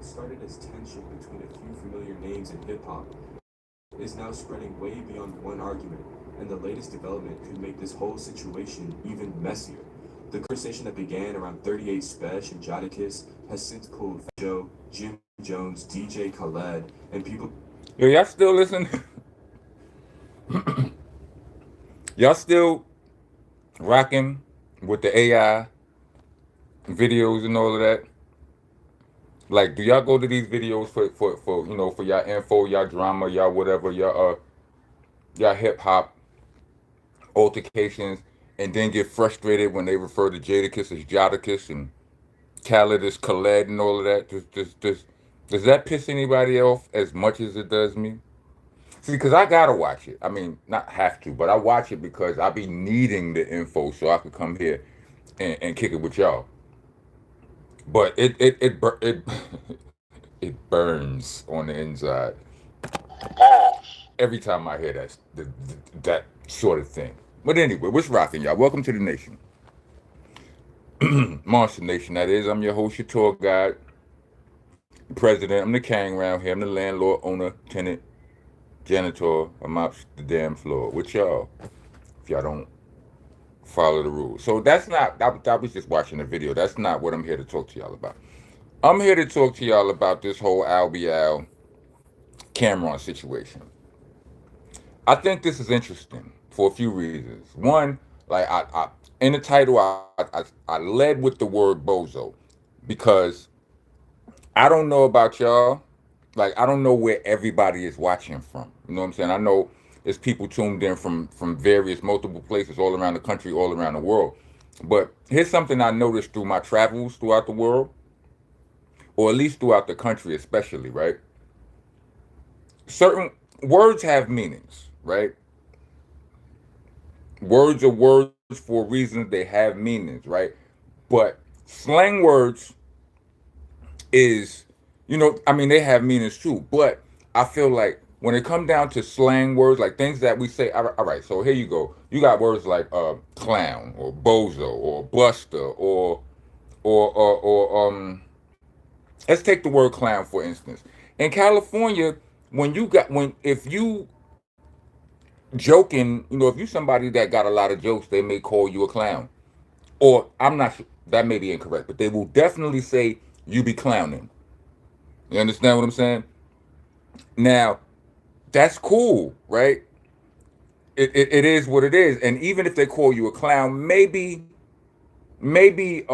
What started as tension between a few familiar names in hip hop is now spreading way beyond one argument, and the latest development could make this whole situation even messier. The conversation that began around 38 Spesh and Jadakiss has since pulled Joe, Jim Jones, DJ Khaled, and people. Yo, y'all still listen? Y'all still rocking with the AI videos and all of that? Like, do y'all go to these videos for for y'all info, y'all drama, y'all whatever, y'all hip hop altercations, and then get frustrated when they refer to Jadakiss as Jadakiss and Khaled as Khaled and all of that? Does that piss anybody off as much as it does me? See, because I gotta watch it. I mean, not have to, but I watch it because I be needing the info so I could come here and kick it with y'all. But it it burns on the inside every time I hear that sort of thing. But anyway, what's rocking, y'all? Welcome to the nation, Monster Nation. That is, I'm your host, your tour guide, president. I'm the king around here. I'm the landlord, owner, tenant, janitor. I mops the damn floor with y'all. If y'all don't follow the rules, so that's not. I was just watching the video. That's not what I'm here to talk to y'all about. I'm here to talk to y'all about this whole Albee Cameron situation. I think this is interesting for a few reasons. One, like I in the title, I led with the word bozo because I don't know about y'all. Like I don't know where everybody is watching from. You know what I'm saying? I know there's people tuned in from various multiple places all around the country, all around the world. But here's something I noticed through my travels throughout the world, or at least throughout the country, especially, right? Certain words have meanings, right? Words are words for reasons, they have meanings, right? But slang words is, I mean, they have meanings too. But I feel like when it comes down to slang words, like things that we say, all right, so here you go. You got words like clown or bozo or buster or let's take the word clown for instance. In California, when if you joking, if you somebody that got a lot of jokes, they may call you a clown. Or I'm not sure, that may be incorrect, but they will definitely say you be clowning. You understand what I'm saying? Now, that's cool, right? It is what it is. And even if they call you a clown, maybe maybe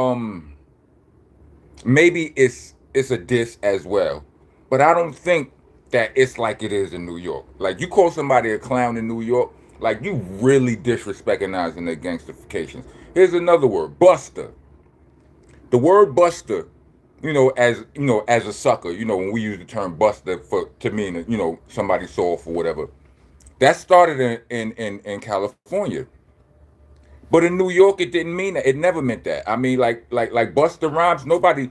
it's a diss as well. But I don't think that it's like it is in New York. Like you call somebody a clown in New York, like you really disrespecting their gangstifications. Here's another word, buster. The word buster, as a sucker, when we use the term buster to mean somebody soft or whatever. That started in California. But in New York, it didn't mean that. It never meant that. I mean, like Busta Rhymes. Nobody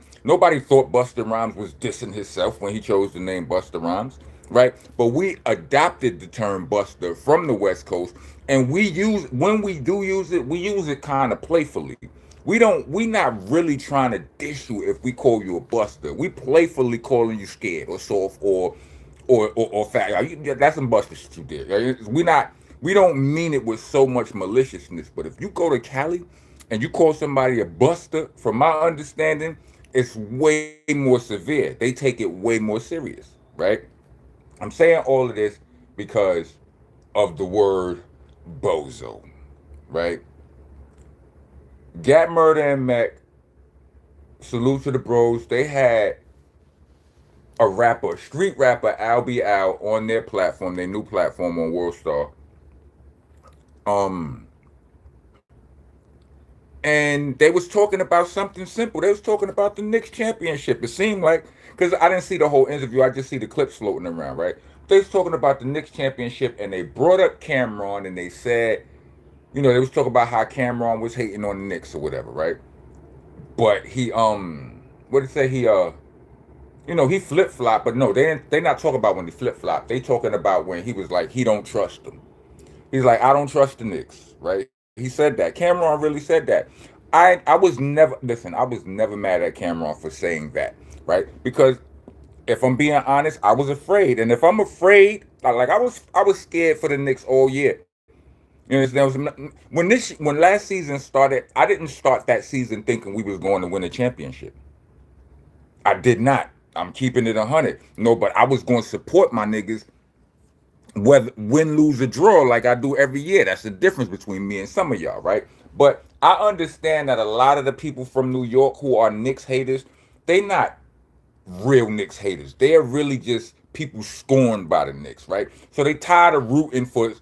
thought Busta Rhymes was dissing himself when he chose the name Busta Rhymes, right? But we adopted the term Buster from the West Coast, and when we do use it, we use it kind of playfully. We not really trying to diss you if we call you a Buster. We playfully calling you scared or soft or fat. That's some Buster shit you did. Right? We don't mean it with so much maliciousness, but if you go to Cali and you call somebody a buster, from my understanding, it's way more severe. They take it way more serious, right? I'm saying all of this because of the word bozo, right? Gat Murder and Mac, salute to the bros. They had a street rapper, Albee on their platform, their new platform on Worldstar. Um, and they was talking about something simple. They was talking about the Knicks championship. It seemed like, because I didn't see the whole interview, I just see the clips floating around, right? They was talking about the Knicks championship, and they brought up Cameron, and they said, they was talking about how Cameron was hating on the Knicks or whatever, right? But he, what did it say? He flip flop, but no, they not talking about when he flip flop. They talking about when he was like, he don't trust them. He's like, I don't trust the Knicks, right? He said that. Cameron really said that. I was never mad at Cameron for saying that, right? Because if I'm being honest, I was afraid. And if I'm afraid, I was scared for the Knicks all year. You understand? When last season started, I didn't start that season thinking we was going to win a championship. I did not. I'm keeping it 100. No, but I was going to support my niggas, whether win, lose, or draw, like I do every year. That's the difference between me and some of y'all, right? But I understand that a lot of the people from New York who are Knicks haters, they not real Knicks haters. They're really just people scorned by the Knicks, right? So they tired of rooting for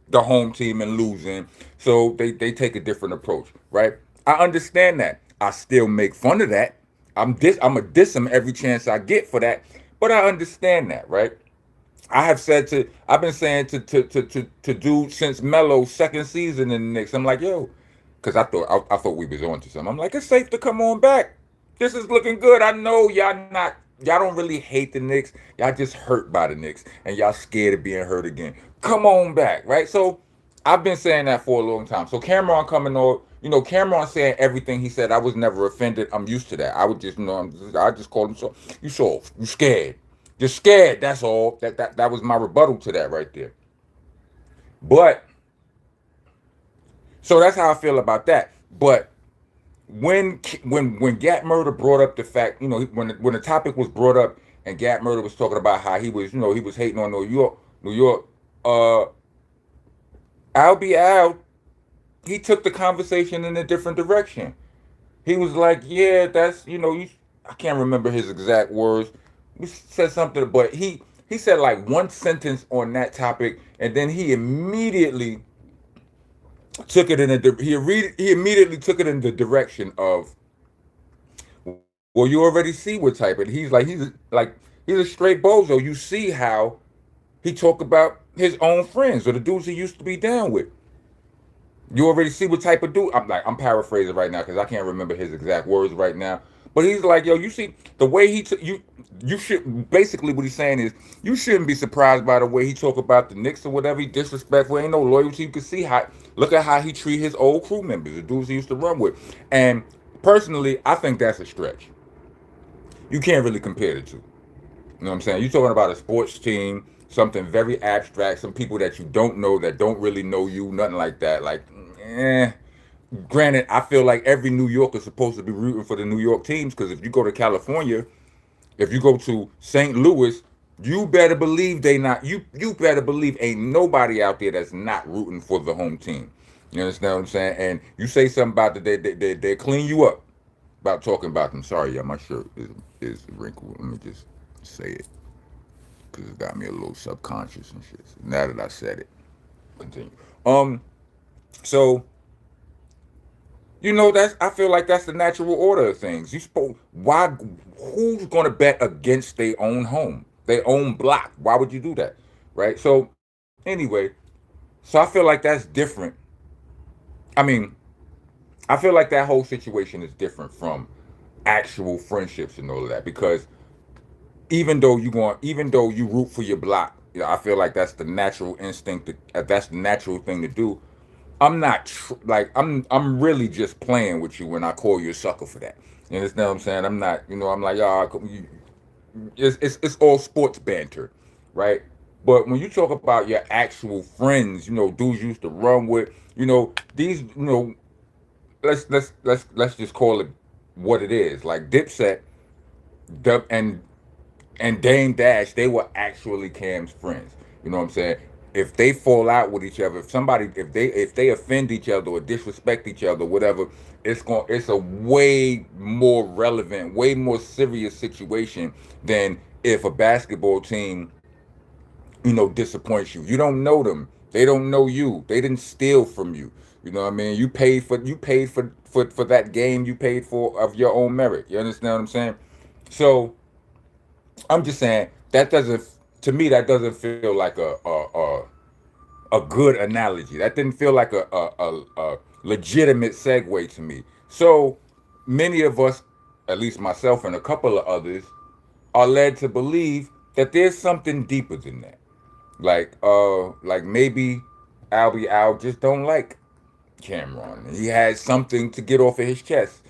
the home team and losing. So they take a different approach, right? I understand that. I still make fun of that. I'm a diss them every chance I get for that. But I understand that, right? I've been saying to do since Melo's second season in the Knicks. I'm like, yo, because I thought we was on to something. I'm like, it's safe to come on back. This is looking good. I know y'all don't really hate the Knicks. Y'all just hurt by the Knicks and y'all scared of being hurt again. Come on back, right? So I've been saying that for a long time. So Cameron coming on, Cameron saying everything he said. I was never offended. I'm used to that. I would just, I just called him you scared. Just scared. That's all. That was my rebuttal to that right there. But so that's how I feel about that. But when Gat Murder brought up the fact, when the topic was brought up and Gat Murder was talking about how he was hating on New York, Albee Al, he took the conversation in a different direction. He was like, yeah, that's I can't remember his exact words. He said something, but he said like one sentence on that topic, and then he immediately took it in he immediately took it in the direction of, well, you already see what type of he's a straight bozo. You see how he talk about his own friends or the dudes he used to be down with. You already see what type of dude. I'm paraphrasing right now because I can't remember his exact words right now. But he's like, yo, you see the way you should basically what he's saying is you shouldn't be surprised by the way he talk about the Knicks or whatever. He disrespectful, ain't no loyalty. You can see how look at how he treat his old crew members, the dudes he used to run with. And personally, I think that's a stretch. You can't really compare the two. You know what I'm saying? You're talking about a sports team, something very abstract, some people that you don't know that don't really know you, nothing like that. Like, granted, I feel like every New Yorker is supposed to be rooting for the New York teams because if you go to California, if you go to St. Louis, you better believe you better believe ain't nobody out there that's not rooting for the home team. You understand what I'm saying? And you say something about that, they clean you up about talking about them. Sorry, yeah, my shirt is wrinkled. Let me just say it because it got me a little subconscious and shit. So now that I said it, continue. So that's I feel like that's the natural order of things. Who's gonna bet against their own home, their own block? Why would you do that, right? So anyway, so I feel like that's different. I mean, I feel like that whole situation is different from actual friendships and all of that because even though you root for your block, I feel like that's the natural instinct. That's the natural thing to do. I'm not I'm really just playing with you when I call you a sucker for that. You understand what I'm saying? I'm not, I'm like, it's all sports banter, right? But when you talk about your actual friends, dudes you used to run with, these, let's just call it what it is. Like Dipset, Dub and Dame Dash, they were actually Cam's friends. You know what I'm saying? If they fall out with each other, if they offend each other or disrespect each other, whatever, it's a way more relevant, way more serious situation than if a basketball team, disappoints you. You don't know them. They don't know you. They didn't steal from you. You know what I mean? You paid for that game you paid for of your own merit. You understand what I'm saying? So I'm just saying to me that doesn't feel like a good analogy. That didn't feel like a legitimate segue to me. So many of us, at least myself and a couple of others, are led to believe that there's something deeper than that. Like maybe Albie Al just don't like Cameron. He had something to get off of his chest.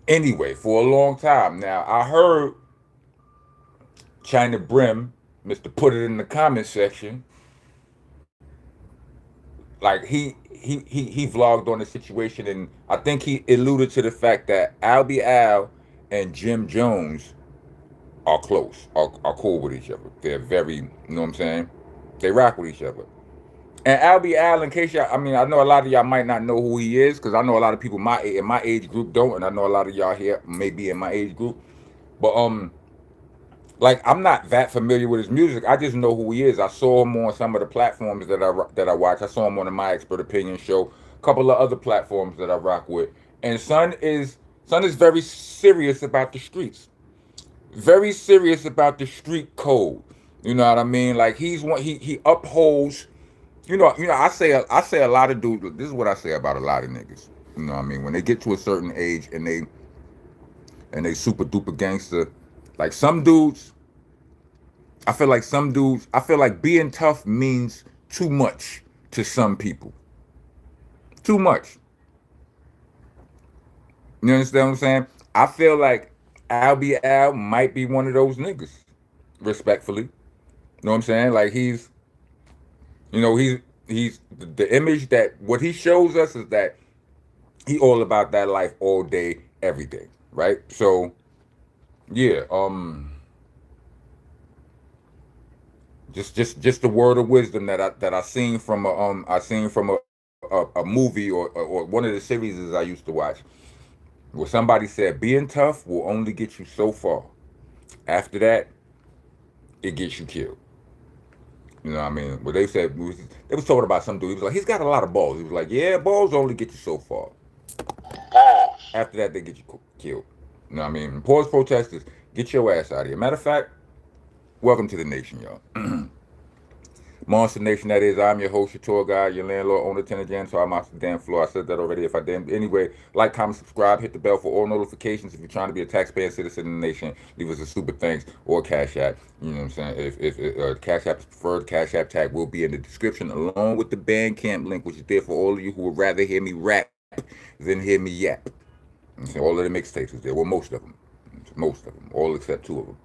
Anyway, for a long time. Now I heard China Brim, Mr. Put It in the comment section, like he vlogged on the situation, and I think he alluded to the fact that Albee Al and Jim Jones are close, are cool with each other. They're very, you know what I'm saying? They rock with each other. And Albee Al, in case y'all, I mean, I know a lot of y'all might not know who he is, because I know a lot of people in my age group don't, and I know a lot of y'all here may be in my age group. But like, I'm not that familiar with his music. I just know who he is. I saw him on some of the platforms that I watch. I saw him on the My Expert Opinion show, a couple of other platforms that I rock with. And son is very serious about the streets, very serious about the street code. You know what I mean? Like, he upholds. I say a lot of dudes. This is what I say about a lot of niggas. You know what I mean? When they get to a certain age and they super duper gangster, like some dudes, I feel like being tough means too much to some people. Too much. You understand what I'm saying? I feel like Albee Al might be one of those niggas, respectfully. You know what I'm saying? Like, he's the image that what he shows us is that he all about that life all day, every day, right? So yeah, just the word of wisdom that I seen from a movie or one of the series I used to watch, where somebody said being tough will only get you so far. After that, it gets you killed. You know what I mean? Well, they was talking about some dude. He was like, he's got a lot of balls. He was like, yeah, balls only get you so far. After that, they get you killed. You know what I mean? Pause protesters, get your ass out of here. Matter of fact, welcome to the nation, y'all. Monster Nation, that is. I'm your host, your tour guide, your landlord, owner, tenant, janitor. I'm off the damn floor. I said that already. If I didn't. Anyway, like, comment, subscribe, hit the bell for all notifications. If you're trying to be a taxpaying citizen in the nation, leave us a super thanks or Cash App. You know what I'm saying? If Cash App is preferred, Cash App tag will be in the description along with the Bandcamp link, which is there for all of you who would rather hear me rap than hear me yap. All of the mixtapes is there. Well, most of them. All except two of them.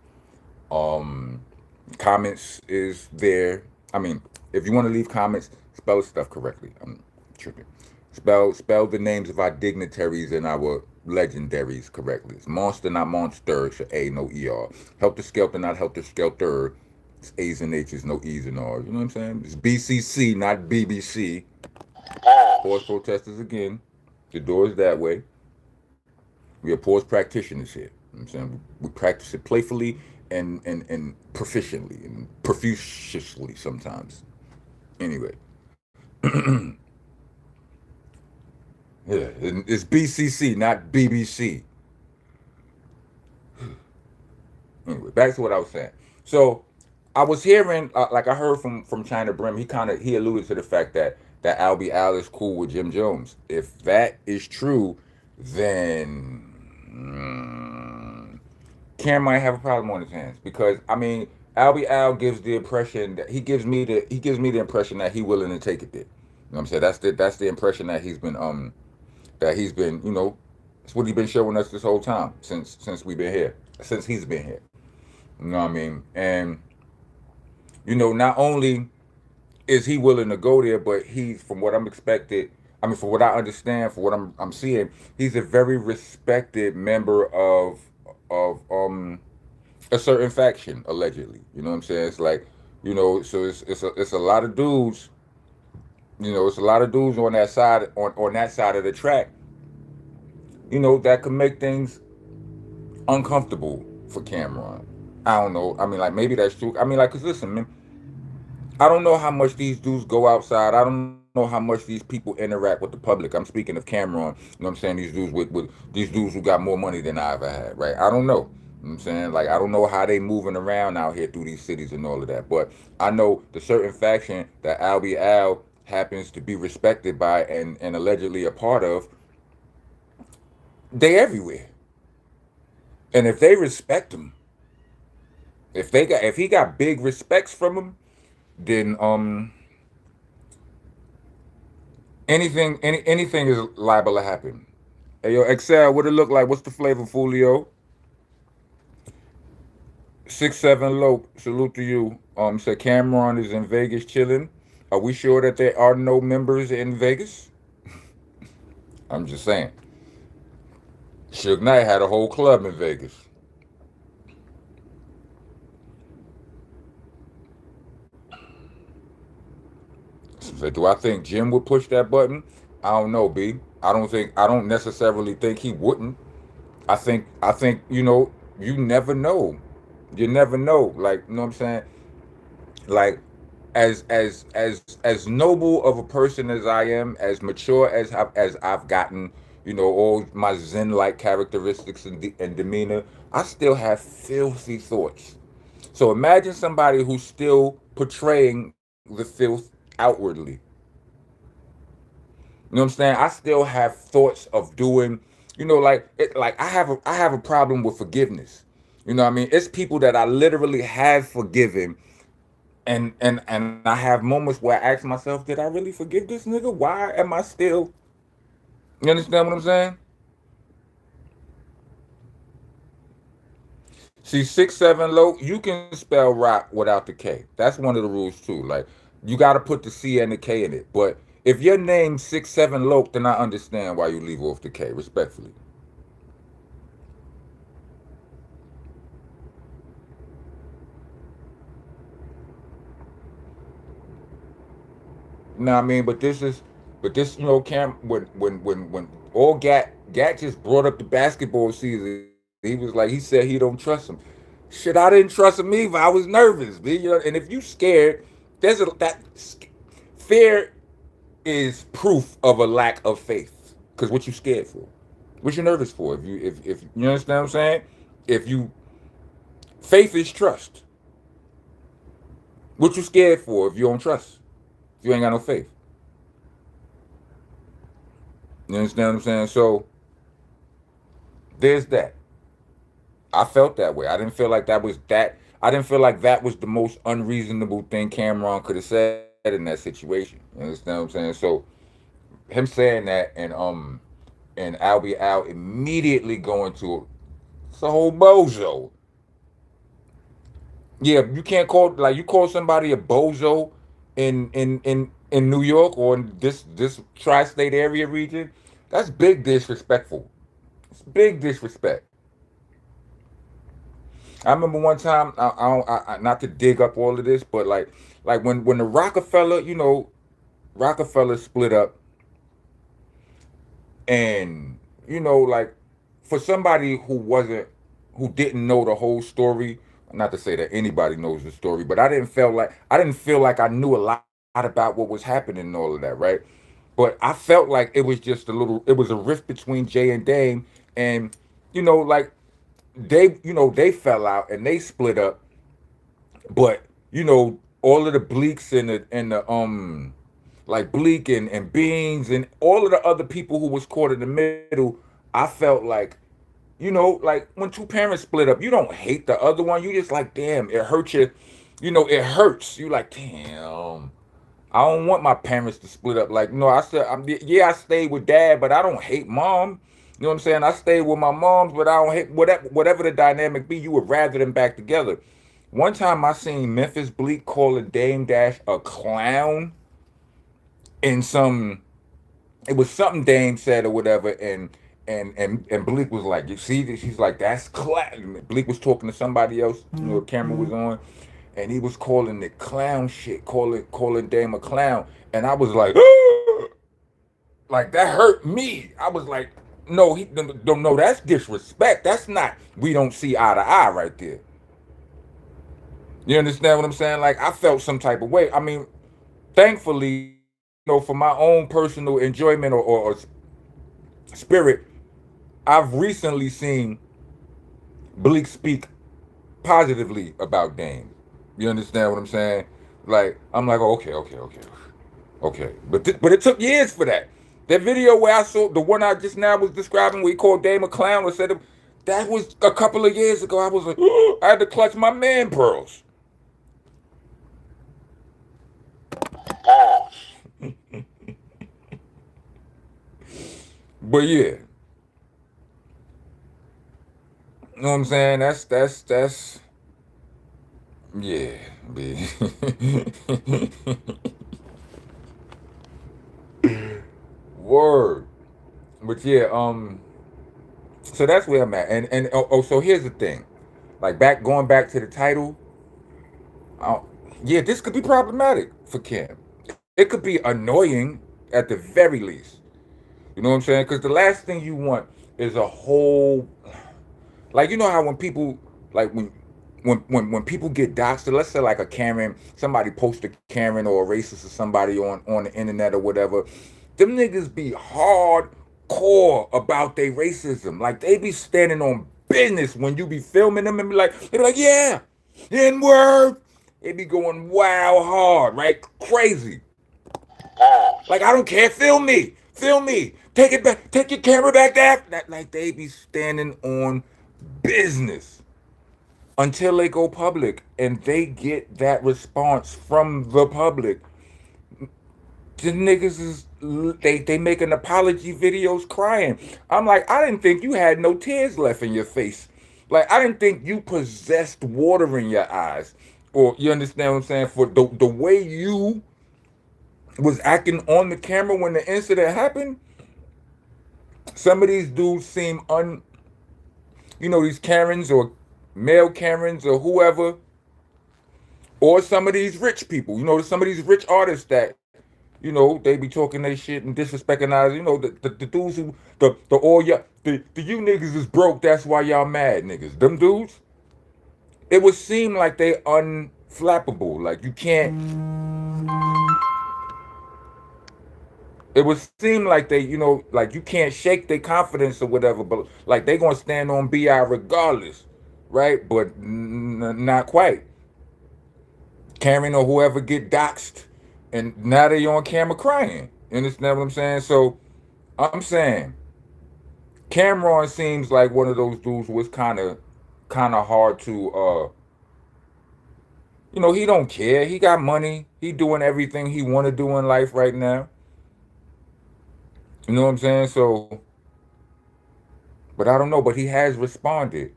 Comments is there. I mean, if you want to leave comments, spell stuff correctly. I'm tripping. Spell the names of our dignitaries and our legendaries correctly. It's monster, not monster. It's A, no ER. Helter Skelter, not Helter Skelter. It's A's and H's, no E's and R's. You know what I'm saying? It's BCC, not BBC. Pause protesters again. The door is that way. We are pause practitioners here. You know what I'm saying? We practice it playfully and proficiently and profusely sometimes. Anyway. Yeah, it's BCC, not BBC. Anyway, back to what I was saying. So I was hearing, like I heard from China Brim, he alluded to the fact that Albee Al is cool with Jim Jones. If that is true, then Cam might have a problem on his hands, because I mean, Albee Al gives the impression that he gives me the impression that he's willing to take it there. You know what I'm saying? That's the impression that he's been you know, it's what he's been showing us this whole time since we've been here, since he's been here. You know what I mean? And you know, not only is he willing to go there, but he's, from what I'm expected, I mean, for what I understand, for what I'm seeing, he's a very respected member of a certain faction, allegedly. You know what I'm saying? It's like, you know, so it's a lot of dudes. You know, it's a lot of dudes on that side on that side of the track. You know, that could make things uncomfortable for Cameron. I don't know. I mean, like, maybe that's true. I mean, like, cause listen, man, I don't know how much these dudes go outside. I don't know how much these people interact with the public. I'm speaking of Cameron. You know what I'm saying? These dudes with these dudes who got more money than I ever had, right? I don't know. You know what I'm saying? Like, I don't know how they moving around out here through these cities and all of that. But I know the certain faction that Albee Al happens to be respected by and allegedly a part of, they everywhere. And if they respect him, if he got big respects from him, then anything is liable to happen. Hey yo, Excel, what it look like? What's the flavor, Folio? 6 7 low. Salute to you. Said Cameron is in Vegas chilling. Are we sure that there are no members in Vegas? I'm just saying. Suge Knight had a whole club in Vegas. So do I think Jim would push that button? I don't know, B. I don't necessarily think he wouldn't. I think, you never know. You never know. Like, you know what I'm saying? Like, as noble of a person as I am, as mature as I've gotten, all my Zen like characteristics and demeanor, I still have filthy thoughts. So imagine somebody who's still portraying the filth outwardly. You know what I'm saying? I still have thoughts of doing, like I have a problem with forgiveness. You know what I mean? It's people that I literally have forgiven, and I have moments where I ask myself, did I really forgive this nigga? Why am I still? You understand what I'm saying? See, 6 7 low, you can spell rock without the K. That's one of the rules too. Like, you got to put the C and the K in it. But if your name's 6 7 low, then I understand why you leave off the K, respectfully. You know what I mean? But this, Cam, when all Gat just brought up the basketball season, he was like, he said he don't trust him. Shit, I didn't trust him either. I was nervous, man. And if you scared, that fear is proof of a lack of faith. Cause what you scared for? What you nervous for? If you understand what I'm saying? If you faith is trust. What you scared for if you don't trust? If you ain't got no faith. You understand what I'm saying? So there's that. I felt that way. I didn't feel like that was that. I didn't feel like that was the most unreasonable thing Cameron could have said in that situation. You understand what I'm saying? So him saying that and Albee out immediately going to it's a whole bozo. Yeah, you can't call like you call somebody a bozo in New York or in this tri-state area region. That's big disrespectful. It's big disrespect. I remember one time, not to dig up all of this, but like when the Rockefeller, Rockefeller split up, and like for somebody who didn't know the whole story, not to say that anybody knows the story, but I didn't feel like I knew a lot about what was happening and all of that, right? But I felt like it was just it was a rift between Jay and Dame, and like they fell out and they split up, but all of the Bleaks and the like Bleak and Beans and all of the other people who was caught in the middle, I felt like like when two parents split up, you don't hate the other one, you just like, damn, it hurts you, it hurts you, like, damn, I don't want my parents to split up. Like, no, I said, yeah, I stayed with dad, but I don't hate mom. You know what I'm saying? I stayed with my moms, but I don't hate whatever the dynamic be. You would rather them back together. One time I seen Memphis Bleak calling Dame Dash a clown in some. It was something Dame said or whatever, and Bleak was like, you see this? She's like, that's clown. Bleak was talking to somebody else. The camera was on, and he was calling it clown shit, calling Dame a clown, and I was like, like that hurt me. I was like, no, no, that's disrespect. That's not. We don't see eye to eye right there. You understand what I'm saying? Like I felt some type of way. I mean, thankfully, for my own personal enjoyment or spirit, I've recently seen Bleak speak positively about Dame. You understand what I'm saying? Like I'm like, oh, okay. But it took years for that. That video where I saw the one I just now was describing, where he called Dame a clown or said that was a couple of years ago. I was like, I had to clutch my man pearls. But yeah, you know what I'm saying? That's Yeah, B. Word. But yeah, so that's where I'm at. And so here's the thing. Like going back to the title, uh, yeah, this could be problematic for Kim. It could be annoying at the very least. You know what I'm saying? Because the last thing you want is a whole, like, you know how when people, like when people get doxxed, let's say like a Karen, somebody post a Karen or a racist or somebody on the internet or whatever, them niggas be hardcore about their racism. Like they be standing on business when you be filming them and they be like, yeah, N word. They be going wow hard, right? Crazy. Like I don't care, film me, take it back, take your camera back there. Like they be standing on business until they go public and they get that response from the public. The niggas is they making apology videos crying. I'm like, I didn't think you had no tears left in your face. Like I didn't think you possessed water in your eyes. Or you understand what I'm saying? For the way you was acting on the camera when the incident happened, some of these dudes seem these Karens or male Karens or whoever, or some of these rich people, some of these rich artists that, they be talking their shit and disrespecting us, the dudes who, the all y'all, the you niggas is broke, that's why y'all mad niggas. Them dudes, it would seem like they unflappable, like you can't, it would seem like they, like you can't shake their confidence or whatever, but like they gonna stand on BI regardless, right? But not quite. Karen or whoever get doxxed, and now they on camera crying. You understand what I'm saying? So I'm saying Cameron seems like one of those dudes who is kind of hard to he don't care. He got money. He doing everything he want to do in life right now. You know what I'm saying? So, but I don't know. But he has responded.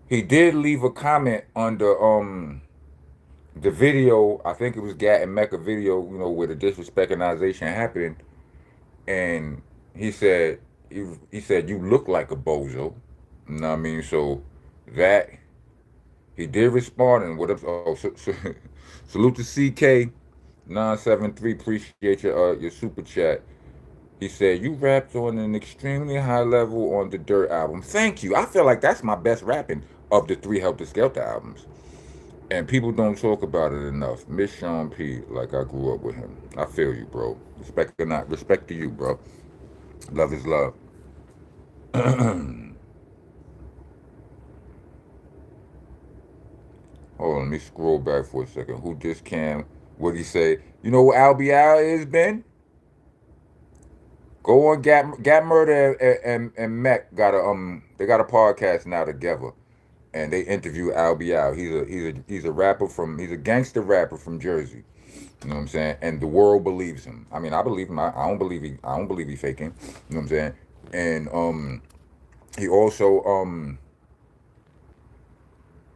He did leave a comment under the video. I think it was Gat and Mecca video. Where the disrespectinization happened, and he said he said you look like a bozo. You know what I mean? So that he did respond. And what up? Oh, salute to CK 973. Appreciate your super chat. He said, you rapped on an extremely high level on the Dirt album. Thank you. I feel like that's my best rapping of the three Helter Skelter albums. And people don't talk about it enough. Miss Sean P, like I grew up with him. I feel you, bro. Respect or not, respect to you, bro. Love is love. Hold on, let me scroll back for a second. Who just came? What'd he say? You know what Albee is, Ben? Go on, Gat Murder and Mac got they got a podcast now together, and they interview Albee. He's a rapper he's a gangster rapper from Jersey. You know what I'm saying? And the world believes him. I mean, I believe him. I don't believe he faking. You know what I'm saying? And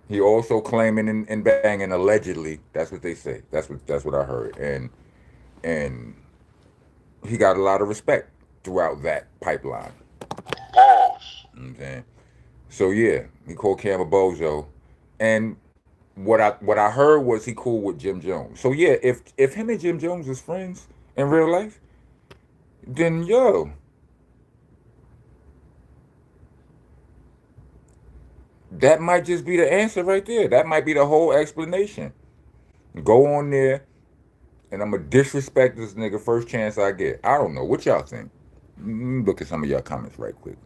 he also claiming and banging allegedly. That's what they say. That's what I heard. And he got a lot of respect throughout that pipeline. You know what I'm saying? So yeah, he called Cam a bozo, and what I heard was he cool with Jim Jones. So yeah, if him and Jim Jones is friends in real life, then that might just be the answer right there. That might be the whole explanation. Go on there, and I'm gonna disrespect this nigga first chance I get. I don't know what y'all think. Look at some of y'all comments right quick.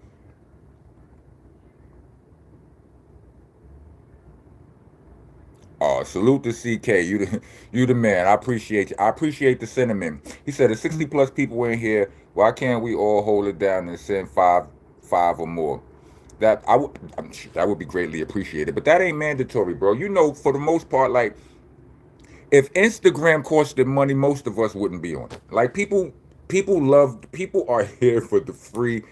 Oh, salute to CK. You the man. I appreciate you. I appreciate the sentiment. He said, "There's 60 plus people in here. Why can't we all hold it down and send five or more?" That would be greatly appreciated. But that ain't mandatory, bro. For the most part, like if Instagram costed money, most of us wouldn't be on it. Like people are here for the free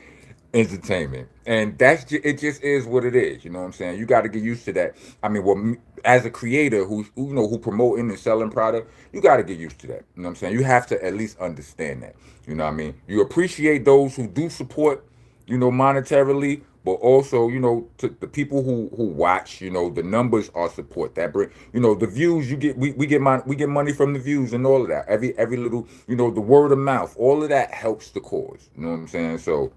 entertainment, and it just is what it is. You know what I'm saying? You got to get used to that. I mean, well, as a creator who promoting and selling product, you got to get used to that. You know what I'm saying? You have to at least understand that. You know what I mean? You appreciate those who do support, monetarily, but also, to the people who watch, the numbers are support that bring, the views you get, we get money from the views and all of that. Every little, the word of mouth, all of that helps the cause. You know what I'm saying? So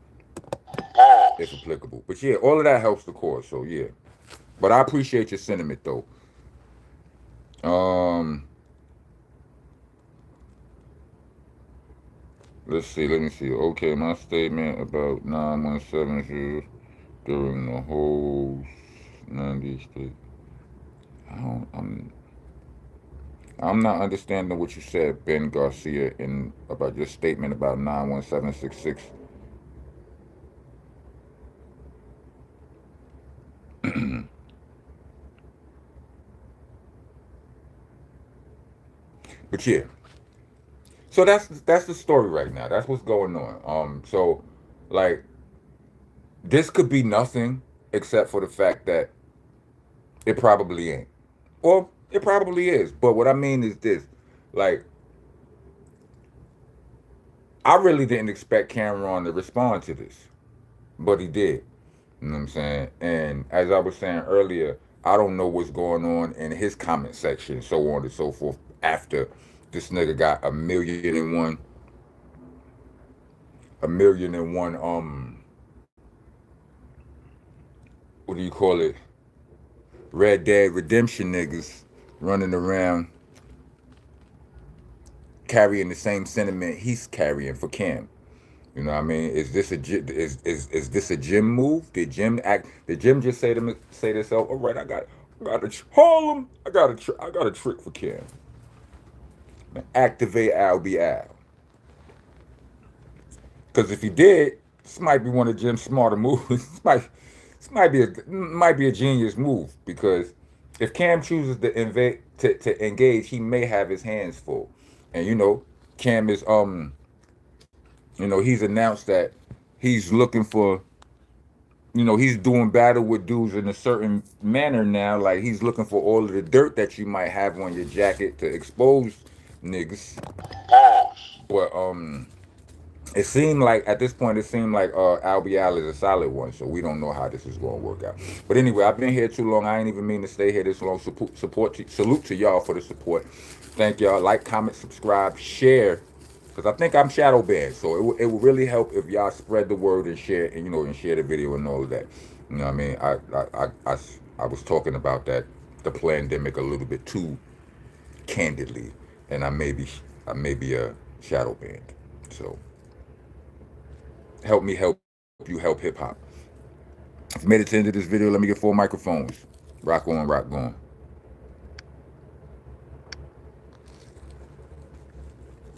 it's applicable. But yeah, all of that helps the cause. So yeah. But I appreciate your sentiment though. Let's see. Let me see. Okay, my statement about 917 during the whole 90 state. I'm not understanding what you said, Ben Garcia, in about your statement about 91766. But yeah. So that's the story right now. That's what's going on. So like this could be nothing except for the fact that it probably ain't. Or it probably is. But what I mean is this. Like, I really didn't expect Cameron to respond to this. But he did. You know what I'm saying? And as I was saying earlier, I don't know what's going on in his comment section, so on and so forth, after this nigga got a million and one, what do you call it? Red Dead Redemption niggas running around carrying the same sentiment he's carrying for Cam. You know what I mean? Is this a Jim move? Did Jim just say to himself, all right, I got Harlem, I got a trick for Cam. Activate Albee Al. Because if he did, this might be one of Jim's smarter moves. This might be a genius move, because if Cam chooses to engage, he may have his hands full. And Cam is he's announced that he's looking for, he's doing battle with dudes in a certain manner now. Like, he's looking for all of the dirt that you might have on your jacket to expose niggas. But it seemed like at this point, Albee Al is a solid one, so we don't know how this is going to work out. But anyway, I've been here too long. I ain't even mean to stay here this long. Salute to y'all for the support. Thank y'all. Like, comment, subscribe, share, because I think I'm shadow banned. So it would really help if y'all spread the word and share, and share the video and all of that. You know what I mean? I was talking about the pandemic a little bit too candidly, and I may be a shadow banned. So help me help you help hip hop. If you made it to the end of this video, let me get 4 microphones. Rock on, rock on.